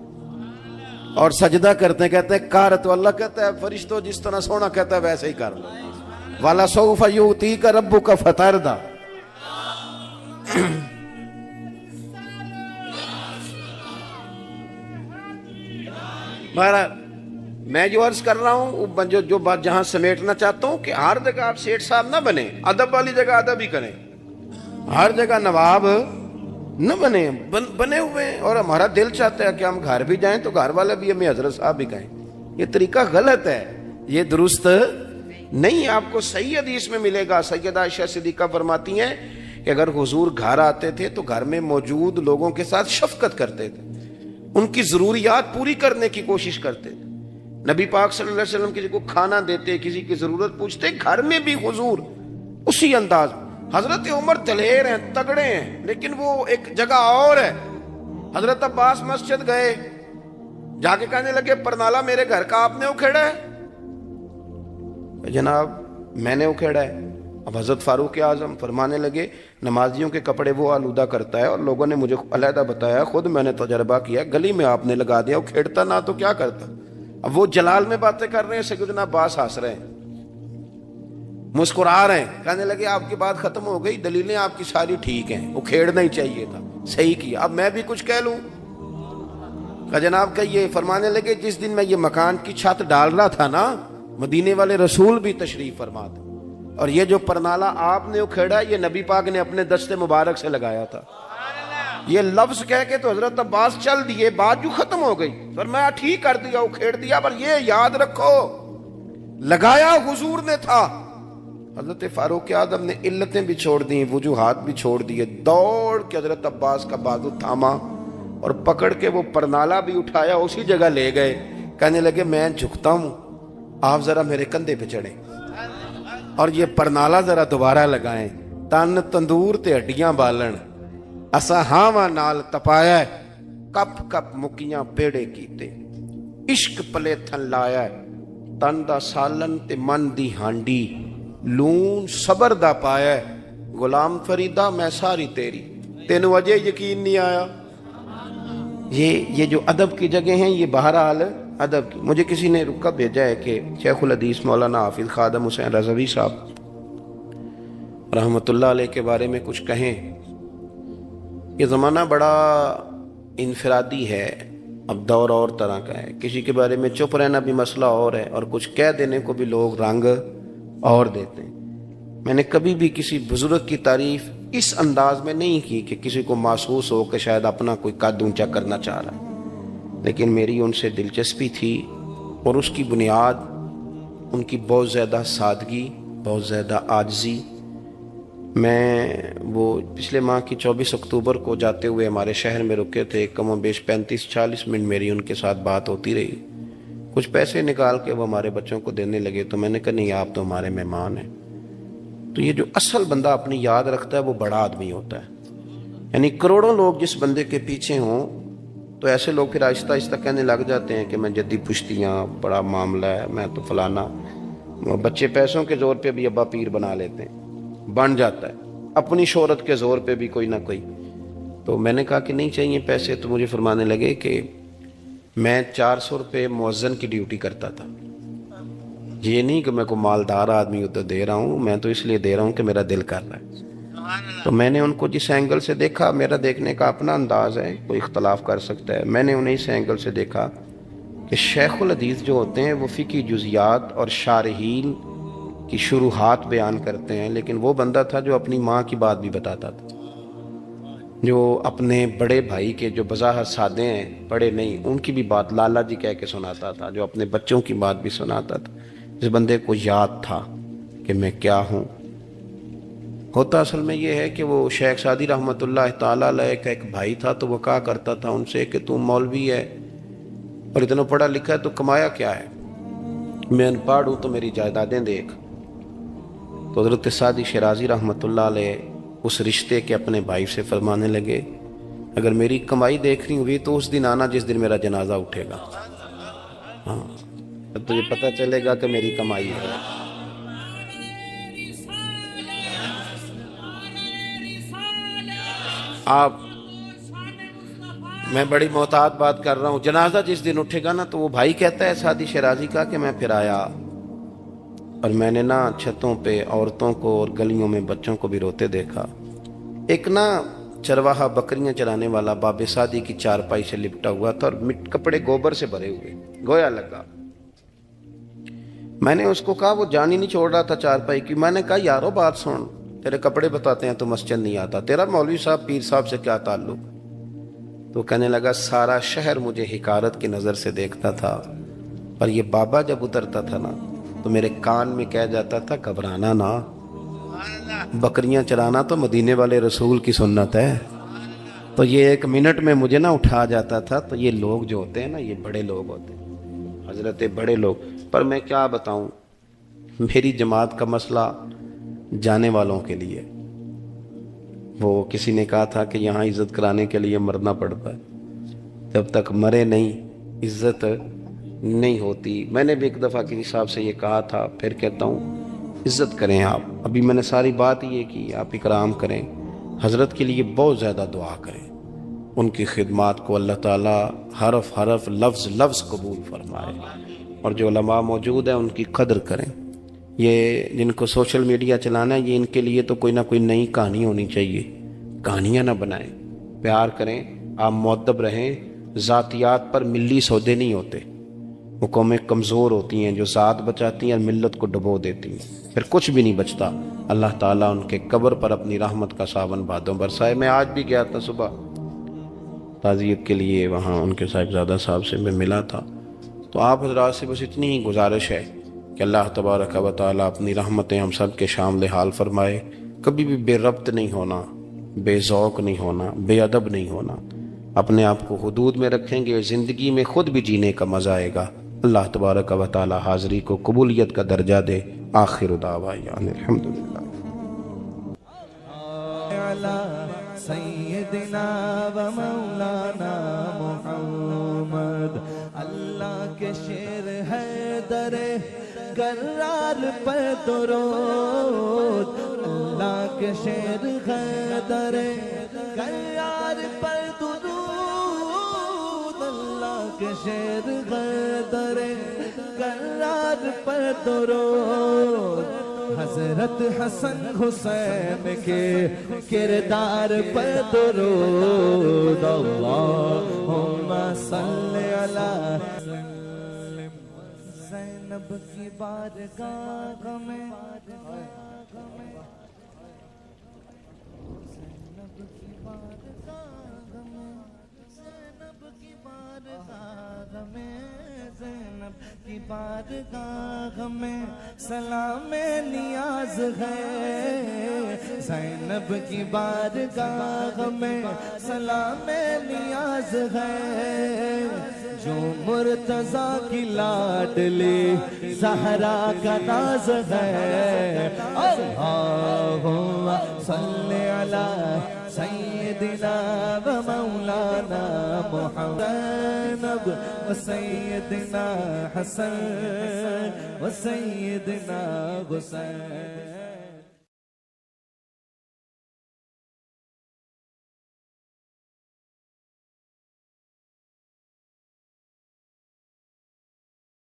اور سجدہ کرتے ہیں، کہتے ہیں کر، تو اللہ کہتا ہے فرشتوں جس طرح سونا کہتا ہے ویسے ہی کر لو. والا سوف یؤتیک ربک فترضی. مہاراج میں جو عرض کر رہا ہوں، جو بات جہاں سمیٹنا چاہتا ہوں کہ ہر جگہ آپ سیٹھ صاحب نہ بنے. ادب والی جگہ ادب ہی کریں، ہر جگہ نواب نہ بنے ہوئے ہیں. اور ہمارا دل چاہتا ہے کہ ہم گھر بھی جائیں تو گھر والے بھی ہمیں حضرت صاحب بھی کہیں. یہ طریقہ غلط ہے، یہ درست نہیں. آپ کو صحیح حدیث میں ملے گا. سیدہ عائشہ صدیقہ فرماتی ہیں کہ اگر حضور گھر آتے تھے تو گھر میں موجود لوگوں کے ساتھ شفقت کرتے تھے، ان کی ضروریات پوری کرنے کی کوشش کرتے تھے. نبی پاک صلی اللہ علیہ وسلم کسی کو کھانا دیتے، کسی کی ضرورت پوچھتے، گھر میں بھی حضور اسی انداز. حضرت عمر دلیر ہیں، تگڑے ہیں، لیکن وہ ایک جگہ اور ہے. حضرت عباس مسجد گئے، جا کے کہنے لگے پرنالا میرے گھر کا آپ نے اکھیڑا ہے. جناب میں نے اکھیڑا ہے. اب حضرت فاروق اعظم فرمانے لگے نمازیوں کے کپڑے وہ آلودہ کرتا ہے، اور لوگوں نے مجھے علیحدہ بتایا، خود میں نے تجربہ کیا، گلی میں آپ نے لگا دیا، اکھیڑتا نہ تو کیا کرتا. اب وہ جلال میں باتیں کر رہے ہیں، سیدنا عباس ہنس رہے ہیں، مسکرا رہے ہیں. کہنے لگے آپ کی بات ختم ہو گئی، دلیلیں آپ کی ساری ٹھیک ہیں، اکھیڑنا ہی چاہیے تھا، صحیح کیا. اب میں بھی کچھ کہہ لوں؟ کہ جناب کہیے. فرمانے لگے جس دن میں یہ مکان کی چھت ڈال رہا تھا نا، مدینے والے رسول بھی تشریف فرما تھے، اور یہ جو پرنالا آپ نے اکھیڑا یہ نبی پاک نے اپنے دست مبارک سے لگایا تھا. یہ لفظ کہہ کے تو حضرت عباس چل دیے، بات جو ختم ہو گئی. فرمایا ٹھیک کر دیا، اکھیڑ دیا، پر یہ یاد رکھو لگایا حضور نے تھا. حضرت فاروق اعظم نے علتیں بھی چھوڑ دی، وجوہات بھی چھوڑ دیے، دوڑ کے حضرت عباس کا بازو تھاما اور پکڑ کے وہ پرنالا بھی اٹھایا، اسی جگہ لے گئے. کہنے لگے میں جھکتا ہوں، آپ ذرا میرے کندھے پہ چڑھیں اور یہ پرنالا ذرا دوبارہ لگائیں. تن تندور تے ہڈیاں بالن، اسا ہاواں نال تپایا، کپ کپ مکیاں پیڑے کیتے، عشق پلے تھن لایا، تن دا سالن تے من دی ہانڈی، لون صبر دا پایا. غلام فریدہ میں ساری تیری، تینوں اجے یقین نہیں آیا. یہ جو ادب کی جگہ ہیں، یہ بہرحال ادب کی. مجھے کسی نے رکا بھیجا ہے کہ شیخ الحدیث مولانا حافظ خادم حسین رضوی صاحب رحمۃ اللہ علیہ کے بارے میں کچھ کہیں. یہ زمانہ بڑا انفرادی ہے، اب دور اور طرح کا ہے. کسی کے بارے میں چپ رہنا بھی مسئلہ اور ہے، اور کچھ کہہ دینے کو بھی لوگ رنگ اور دیتے ہیں. میں نے کبھی بھی کسی بزرگ کی تعریف اس انداز میں نہیں کی کہ کسی کو محسوس ہو کہ شاید اپنا کوئی قد اونچا کرنا چاہ رہا ہے، لیکن میری ان سے دلچسپی تھی، اور اس کی بنیاد ان کی بہت زیادہ سادگی، بہت زیادہ عاجزی، میں وہ پچھلے ماہ کی 24 اکتوبر کو جاتے ہوئے ہمارے شہر میں رکے تھے، کم و بیش 35-40 منٹ میری ان کے ساتھ بات ہوتی رہی۔ کچھ پیسے نکال کے وہ ہمارے بچوں کو دینے لگے، تو میں نے کہا نہیں، آپ تو ہمارے مہمان ہیں۔ تو یہ جو اصل بندہ اپنی یاد رکھتا ہے وہ بڑا آدمی ہوتا ہے، یعنی کروڑوں لوگ جس بندے کے پیچھے ہوں تو ایسے لوگ پھر آہستہ آہستہ کہنے لگ جاتے ہیں کہ میں جدی پشتیاں، بڑا معاملہ ہے، میں تو فلانا۔ بچے پیسوں کے زور پہ بھی ابا پیر بنا لیتے ہیں، بن جاتا ہے، اپنی شہرت کے زور پہ بھی کوئی نہ کوئی۔ تو میں نے کہا کہ نہیں چاہیے پیسے، تو مجھے فرمانے لگے کہ میں 400 روپے مؤذن کی ڈیوٹی کرتا تھا، یہ نہیں کہ میں کو مالدار آدمی تو دے رہا ہوں، میں تو اس لیے دے رہا ہوں کہ میرا دل کر رہا ہے۔ تو میں نے ان کو جس اینگل سے دیکھا، میرا دیکھنے کا اپنا انداز ہے، کوئی اختلاف کر سکتا ہے، میں نے انہیں اس اینگل سے دیکھا کہ شیخ الحدیث جو ہوتے ہیں وہ فقہی جزیات اور شارحین کی شروحات بیان کرتے ہیں، لیکن وہ بندہ تھا جو اپنی ماں کی بات بھی بتاتا تھا، جو اپنے بڑے بھائی کے جو بظاہر سادے ہیں، بڑے نہیں، ان کی بھی بات لالا جی کہہ کے سناتا تھا، جو اپنے بچوں کی بات بھی سناتا تھا۔ اس بندے کو یاد تھا کہ میں کیا ہوں۔ ہوتا اصل میں یہ ہے کہ وہ شیخ سعدی رحمۃ اللہ تعالیٰ علیہ کا ایک بھائی تھا، تو وہ کہا کرتا تھا ان سے کہ تم مولوی ہے اور اتنا پڑھا لکھا ہے تو کمایا کیا ہے؟ میں ان پڑھ ہوں تو میری جائیدادیں دیکھ۔ تو حضرت سعدی شیرازی رحمۃ اللہ علیہ اس رشتے کے اپنے بھائی سے فرمانے لگے اگر میری کمائی دیکھنی ہوئی تو اس دن آنا جس دن میرا جنازہ اٹھے گا، ہاں تب تجھے پتہ چلے گا کہ میری کمائی ہے۔ آپ، میں بڑی محتاط بات کر رہا ہوں، جنازہ جس دن اٹھے گا نا، تو وہ بھائی کہتا ہے سعدی شیرازی کا کہ میں پھر آیا اور میں نے نا چھتوں پہ عورتوں کو اور گلیوں میں بچوں کو بھی روتے دیکھا۔ ایک نا چرواہا بکریاں چرانے والا باب سعدی کی چارپائی سے لپٹا ہوا تھا اور کپڑے گوبر سے بھرے ہوئے، گویا لگا۔ میں نے اس کو کہا، وہ جان ہی نہیں چھوڑ رہا تھا چارپائی کی، میں نے کہا یارو بات سن، تیرے کپڑے بتاتے ہیں تو مسجد نہیں آتا، تیرا مولوی صاحب پیر صاحب سے کیا تعلق؟ تو کہنے لگا سارا شہر مجھے حقارت کی نظر سے دیکھتا تھا، پر یہ بابا جب اترتا تھا نا تو میرے کان میں کہہ جاتا تھا گھبرانا نا، بکریاں چرانا تو مدینے والے رسول کی سنت ہے۔ تو یہ 1 منٹ میں مجھے نا اٹھا جاتا تھا۔ تو یہ لوگ جو ہوتے ہیں نا، یہ بڑے لوگ ہوتے ہیں، حضرت بڑے لوگ۔ پر میں کیا بتاؤں، میری جماعت کا مسئلہ جانے والوں کے لیے، وہ کسی نے کہا تھا کہ یہاں عزت کرانے کے لیے مرنا پڑتا ہے، جب تک مرے نہیں عزت نہیں ہوتی۔ میں نے بھی ایک دفعہ کسی صاحب سے یہ کہا تھا، پھر کہتا ہوں عزت کریں آپ۔ ابھی میں نے ساری بات یہ کی، آپ اکرام کریں، حضرت کے لیے بہت زیادہ دعا کریں، ان کی خدمات کو اللہ تعالیٰ حرف حرف لفظ لفظ قبول فرمائے، اور جو علماء موجود ہیں ان کی قدر کریں۔ یہ جن کو سوشل میڈیا چلانا ہے، یہ ان کے لیے تو کوئی نہ کوئی نئی کہانی ہونی چاہیے، کہانیاں نہ بنائیں، پیار کریں، آپ مؤدب رہیں۔ ذاتیات پر ملی سودے نہیں ہوتے، وہ قومیں کمزور ہوتی ہیں جو ذات بچاتی ہیں اور ملت کو ڈبو دیتی ہیں، پھر کچھ بھی نہیں بچتا۔ اللہ تعالیٰ ان کے قبر پر اپنی رحمت کا ساون بادوں برسائے۔ میں آج بھی گیا تھا صبح تعزیت کے لیے، وہاں ان کے صاحبزادہ صاحب سے میں ملا تھا۔ تو آپ حضرات سے بس اتنی ہی گزارش ہے کہ اللہ تبارک و تعالیٰ اپنی رحمتیں ہم سب کے شامل حال فرمائے۔ کبھی بھی بے ربط نہیں ہونا، بے ذوق نہیں ہونا، بے ادب نہیں ہونا، اپنے آپ کو حدود میں رکھیں گے، زندگی میں خود بھی جینے کا مزہ آئے گا۔ اللہ تبارک و تعالیٰ حاضری کو قبولیت کا درجہ دے۔ آخر دعوانا الحمدللہ۔ سیدنا و مولانا محمد، اللہ کے شیر ہے در کرار پر درود، اللہ کے شیر ہے در کرار پر درود، اللہ کے شیر ہے در کرار پر درود، حضرت حسن حسین کے کردار پر درود، اللہم صلی علی زینب کی بارگاہ میں، زینب کی بارگاہ میں، زینب کی بارگاہ میں، زینب کی بارگاہ میں سلام نیاز ہے، زینب کی بارگاہ میں سلام نیاز ہے، جو مرتضیٰ کی لاڈلی زہرا کا ناز ہے۔ اللہم صلی علی سیدنا و مولانا محمد و سیدنا حسن و سیدنا حسین۔